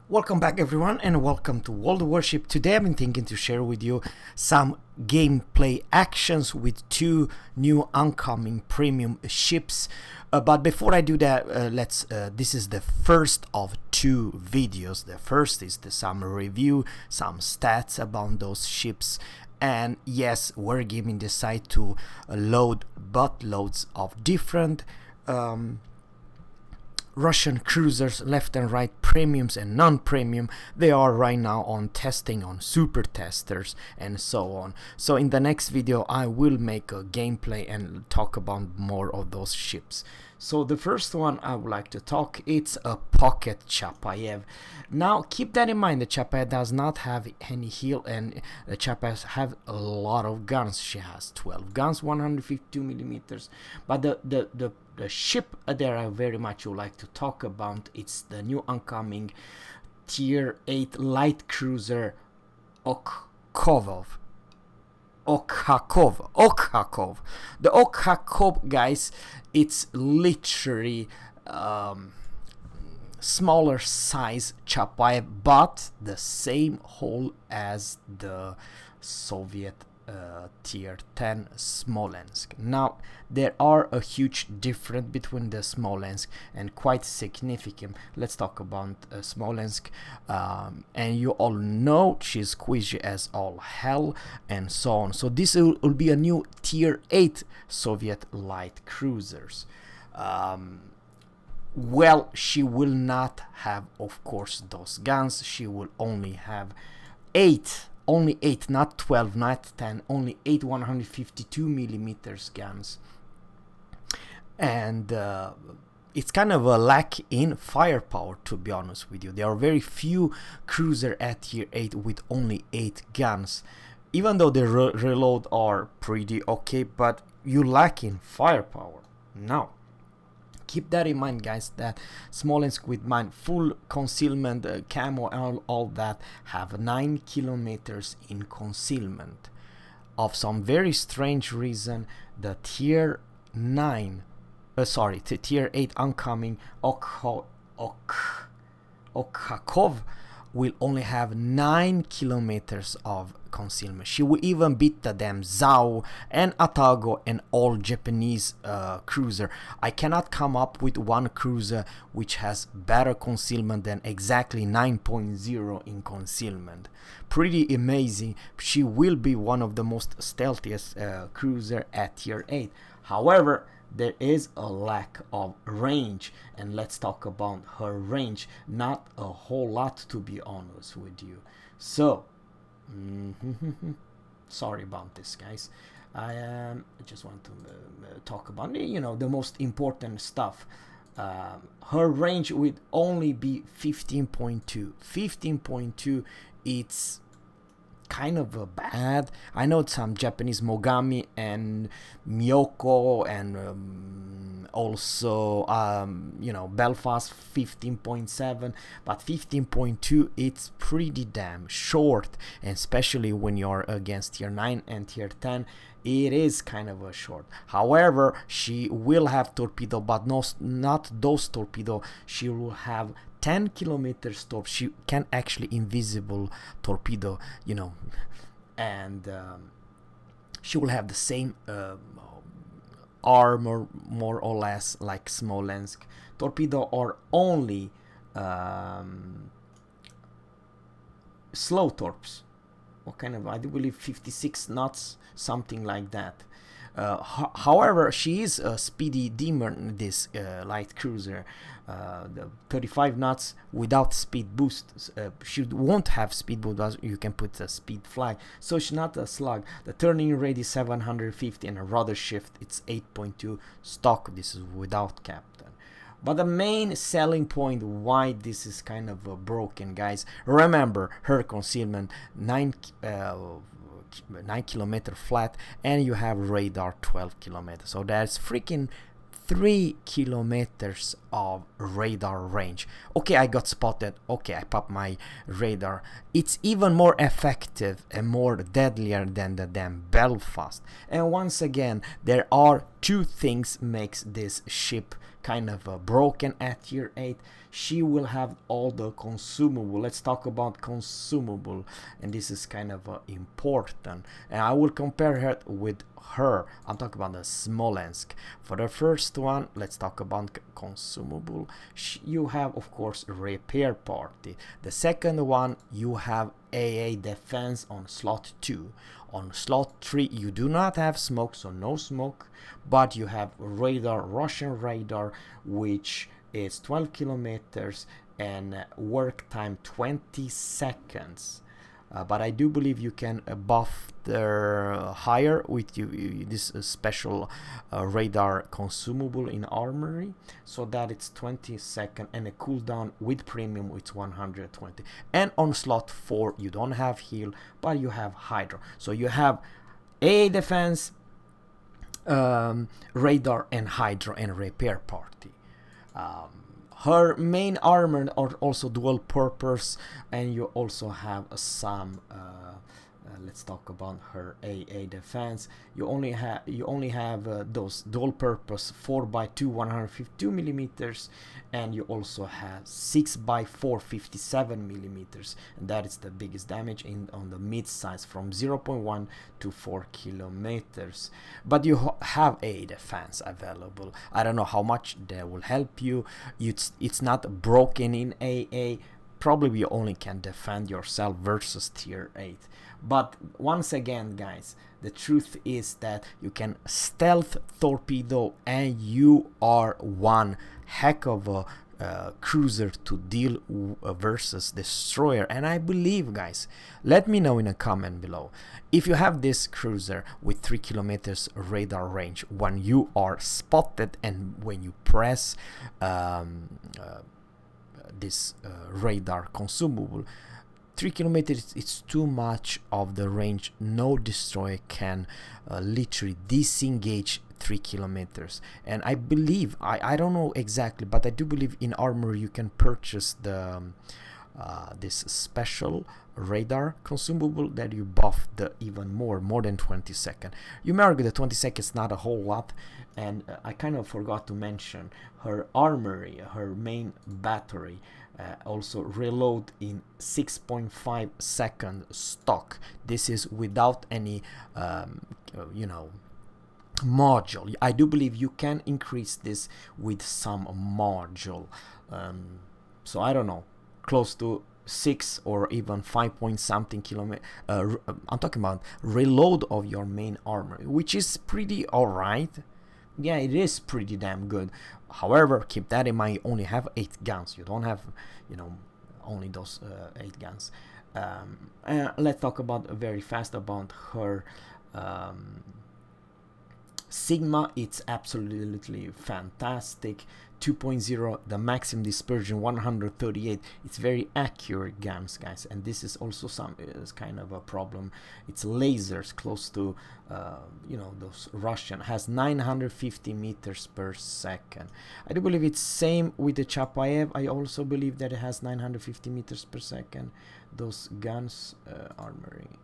Welcome back everyone and welcome to World of Warship. Today I've been thinking to share with you some gameplay actions with two new oncoming premium ships. But before I do that, this is the first of two videos. The first is some review, some stats about those ships. And yes, we're giving the site to load buttloads of different Russian cruisers, left and right, premiums and non-premium. They are right now on testing on super testers and so on. So in the next video I will make a gameplay and talk about more of those ships. So the first one I would like to talk, it's a pocket Chapayev. Now keep that in mind, the Chapayev does not have any heel, and the Chapayev have a lot of guns. She has 12 guns, 152 millimeters. But the ship that I very much would like to talk about, it's the new oncoming tier 8 light cruiser Ochakov. The Ochakov, guys, it's literally smaller size Chapayev, but the same hull as the Soviet tier 10 Smolensk. Now there are a huge difference between the Smolensk and quite significant. Let's talk about Smolensk, and you all know she's squishy as all hell and so on. So this will be a new tier 8 Soviet light cruisers. Well, she will not have, of course, those guns. She will only have 8, not 12, not 10, only 8 152 millimeters guns. And it's kind of a lack in firepower, to be honest with you. There are very few cruiser at tier 8 with only 8 guns, even though the reload are pretty okay, but you lack in firepower. Now keep that in mind, guys, that Smolensk with mine full concealment, camo and all that have 9 kilometers in concealment. Of some very strange reason, the tier 8 oncoming Ochakov will only have 9 kilometers of concealment. She will even beat the damn Zao and Atago and all Japanese cruiser. I cannot come up with one cruiser which has better concealment than exactly 9.0 in concealment. Pretty amazing. She will be one of the most stealthiest cruiser at tier 8. However, there is a lack of range, and let's talk about her range. Not a whole lot, to be honest with you. So sorry about this, guys. I just want to talk about the most important stuff. Her range would only be 15.2. It's kind of bad. I know some Japanese Mogami and Miyoko and also Belfast 15.7, but 15.2 it's pretty damn short, and especially when you're against tier 9 and tier 10 it is kind of a short. However, she will have torpedo, but not those torpedo. She will have 10 kilometers torp. She can actually invisible torpedo, and she will have the same armor more or less like Smolensk. Torpedo or only slow torps. What kind of, I do believe 56 knots, something like that. However, she is a speedy demon, this light cruiser. The 35 knots without speed boost. She won't have speed boost, but you can put a speed flag, so she's not a slug. The turning radius 750 and a rudder shift it's 8.2 stock. This is without captain. But the main selling point why this is kind of broken, guys, remember her concealment 9 kilometer flat, and you have radar 12 kilometers, so that's freaking 3 kilometers of radar range. Okay, I got spotted. Okay, I popped my radar. It's even more effective and more deadlier than the damn Belfast. And once again, there are two things makes this ship kind of broken at tier 8. She will have all the consumable. Let's talk about consumable, and this is kind of important, and I will compare her with her. I'm talking about the Smolensk. For the first one, let's talk about consumable. You have, of course, repair party. The second one, you have AA defense on slot 2. On slot 3 you do not have smoke, so no smoke, but you have radar, Russian radar, which is 12 kilometers and work time 20 seconds. But I do believe you can buff the higher with this special radar consumable in Armory, so that it's 20 seconds, and a cooldown with premium it's 120. And on slot 4 you don't have heal, but you have hydro, so you have a defense, radar, and hydro, and repair party. Her main armor are also dual purpose, and you also have some let's talk about her AA defense. You only have those dual purpose 4x2 152 millimeters, and you also have 6x4 57 millimeters, and that is the biggest damage on the mid size from 0.1 to 4 kilometers. But you have AA defense available. I don't know how much that will help you. It's not broken in AA. Probably you only can defend yourself versus tier 8. But once again, guys, the truth is that you can stealth torpedo, and you are one heck of a cruiser to deal versus destroyer. And I believe, guys, let me know in a comment below if you have this cruiser with 3 kilometers radar range when you are spotted, and when you press this radar consumable. 3 kilometers, it's too much of the range. No destroyer can literally disengage 3 kilometers. And I believe, I don't know exactly, but I do believe in Armory you can purchase the this special radar consumable that you buff the even more than 20 seconds. You may argue the 20 seconds not a whole lot, and I kind of forgot to mention her Armory, her main battery, also reload in 6.5 second stock. This is without any you know, module. I do believe you can increase this with some module, so I don't know, close to 6 or even 5 point something kilometer. I'm talking about reload of your main armor, which is pretty alright. Yeah, it is pretty damn good. However, keep that in mind, you only have 8 guns. You don't have, you know, only those 8 guns. Let's talk about very fast about her Sigma. It's absolutely fantastic. 2.0, the maximum dispersion 138. It's very accurate guns, guys, and this is also is kind of a problem. It's lasers close to you know, those Russian. Has 950 meters per second. I do believe it's same with the Chapayev. I also believe that it has 950 meters per second. Those guns, Armory.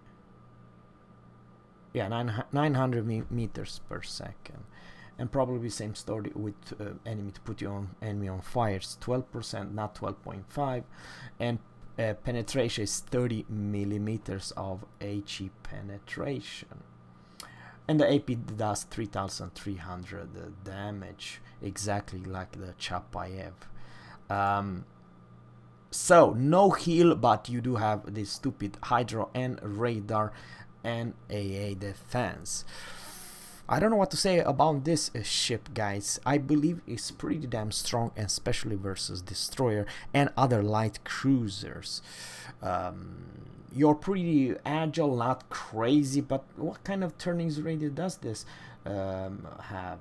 Yeah, 900 meters per second. And probably same story with enemy, to put your enemy on fire. It's 12%, not 12.5, and penetration is 30 millimeters of HE penetration, and the AP does 3,300 damage, exactly like the Chapayev. So no heal, but you do have this stupid hydro and radar and AA defense. I don't know what to say about this ship, guys. I believe it's pretty damn strong, and especially versus destroyer and other light cruisers. You're pretty agile, not crazy, but what kind of turning radius does this have?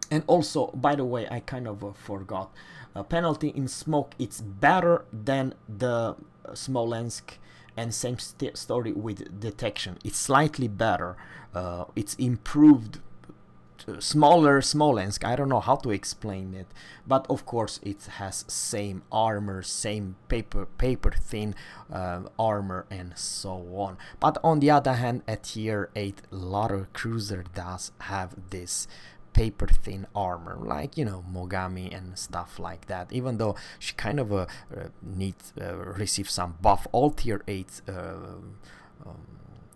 And also, by the way, I kind of forgot, penalty in smoke, it's better than the Smolensk, and same story with detection. It's slightly better. It's improved. Smaller Smolensk, I don't know how to explain it, but of course it has same armor, same paper thin armor, and so on. But on the other hand, at tier 8, a lot of cruiser does have this paper thin armor, like, you know, Mogami and stuff like that, even though she kind of needs receive some buff. All tier 8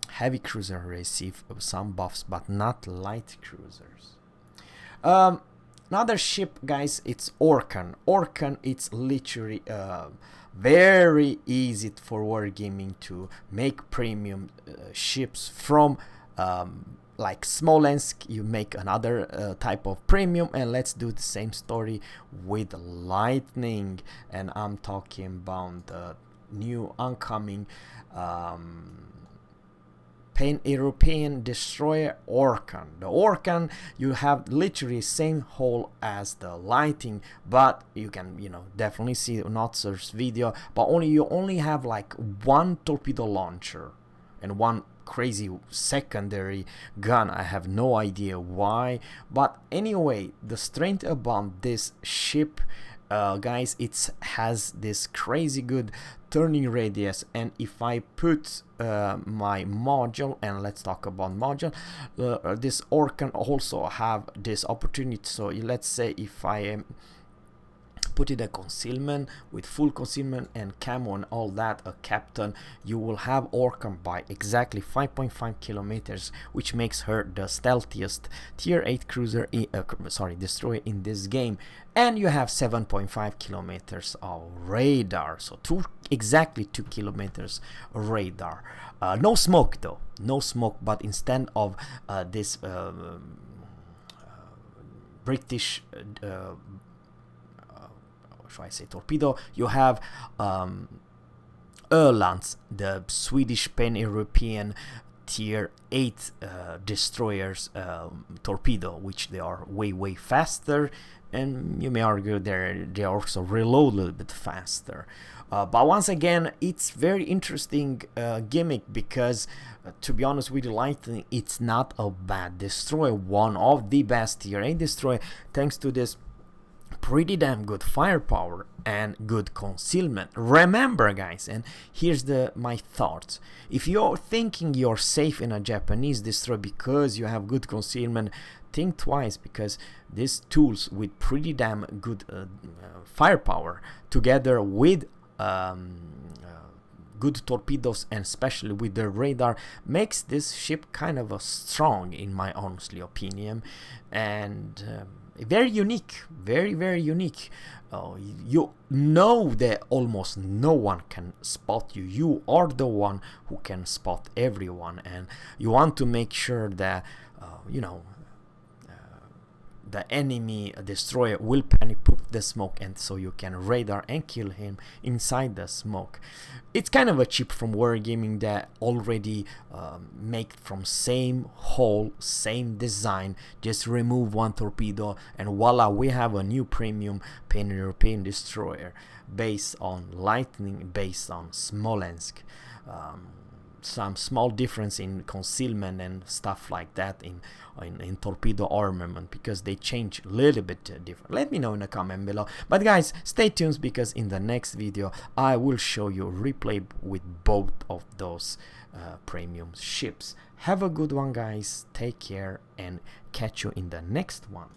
heavy cruiser receive some buffs, but not light cruisers. Another ship, guys, it's ORKAN. ORKAN, it's literally very easy for wargaming to make premium ships from like Smolensk. You make another type of premium, and let's do the same story with lightning. And I'm talking about the new oncoming Pan-European destroyer ORKAN. The ORKAN, you have literally same hull as the Lightning, but you can, you know, definitely see Notzer's video, but you only have like one torpedo launcher and one crazy secondary gun. I have no idea why, but anyway, the strength about this ship, guys, it has this crazy good turning radius. And if I put my module, and let's talk about module, this ORKAN also have this opportunity. So let's say if I am put in a concealment with full concealment and camo and all that, a captain, you will have ORKAN by exactly 5.5 kilometers, which makes her the stealthiest tier 8 cruiser destroyer in this game. And you have 7.5 kilometers of radar, so exactly 2 kilometers of radar. No smoke though, no smoke, but instead of this British should I say torpedo, you have Ölands, the Swedish Pan-European tier 8 destroyers torpedo, which they are way faster, and you may argue they also reload a little bit faster. But once again, it's very interesting gimmick, because to be honest with you, Lightning, it's not a bad destroyer, one of the best tier 8 destroyer, thanks to this pretty damn good firepower and good concealment. Remember, guys, and here's my thoughts: if you're thinking you're safe in a Japanese destroyer because you have good concealment, think twice, because these tools with pretty damn good firepower together with good torpedoes, and especially with the radar, makes this ship kind of a strong, in my honestly opinion, and very unique, very unique. You know that almost no one can spot you. You are the one who can spot everyone, and you want to make sure that you know, the enemy destroyer will panic put the smoke, and so you can radar and kill him inside the smoke. It's kind of a chip from Wargaming that already make from same hull, same design, just remove one torpedo, and voila, we have a new premium Pan-European destroyer based on Lightning, based on Smolensk. Some small difference in concealment and stuff like that in torpedo armament, because they change a little bit different. Let me know in the comment below. But guys, stay tuned, because in the next video I will show you replay with both of those premium ships. Have a good one, guys, take care, and catch you in the next one.